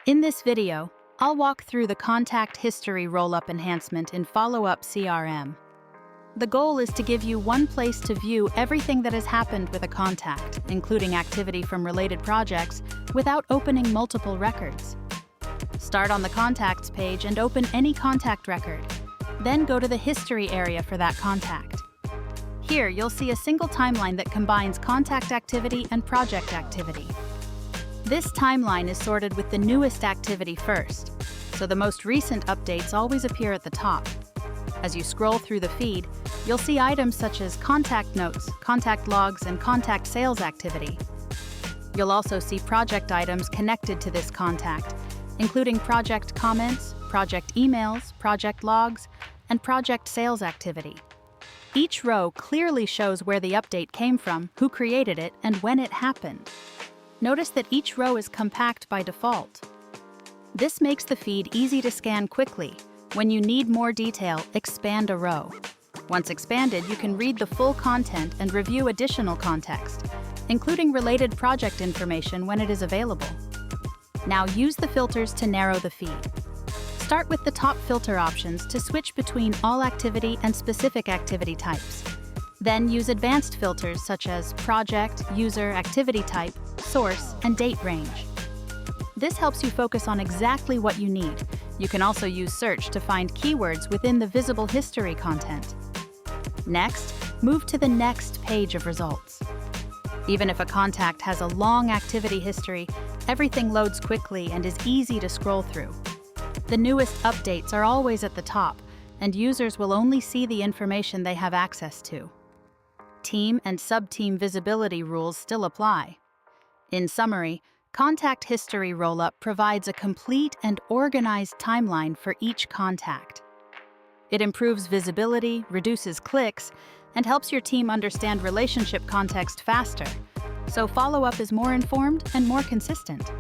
In this video, I'll walk through the contact history roll-up enhancement in Followup CRM. The goal is to give you one place to view everything that has happened with a contact, including activity from related projects, without opening multiple records. Start on the Contacts page and open any contact record. Then go to the History area for that contact. Here, you'll see a single timeline that combines contact activity and project activity. This timeline is sorted with the newest activity first, so the most recent updates always appear at the top. As you scroll through the feed, you'll see items such as contact notes, contact logs, and contact sales activity. You'll also see project items connected to this contact, including project comments, project emails, project logs, and project sales activity. Each row clearly shows where the update came from, who created it, and when it happened. Notice that each row is compact by default. This makes the feed easy to scan quickly. When you need more detail, expand a row. Once expanded, you can read the full content and review additional context, including related project information when it is available. Now use the filters to narrow the feed. Start with the top filter options to switch between all activity and specific activity types. Then use advanced filters such as project, user, activity type, source, and date range. This helps you focus on exactly what you need. You can also use search to find keywords within the visible history content. Next, move to the next page of results. Even if a contact has a long activity history, everything loads quickly and is easy to scroll through. The newest updates are always at the top, and users will only see the information they have access to. Team and sub-team visibility rules still apply. In summary, Contact History Rollup provides a complete and organized timeline for each contact. It improves visibility, reduces clicks, and helps your team understand relationship context faster, so follow-up is more informed and more consistent.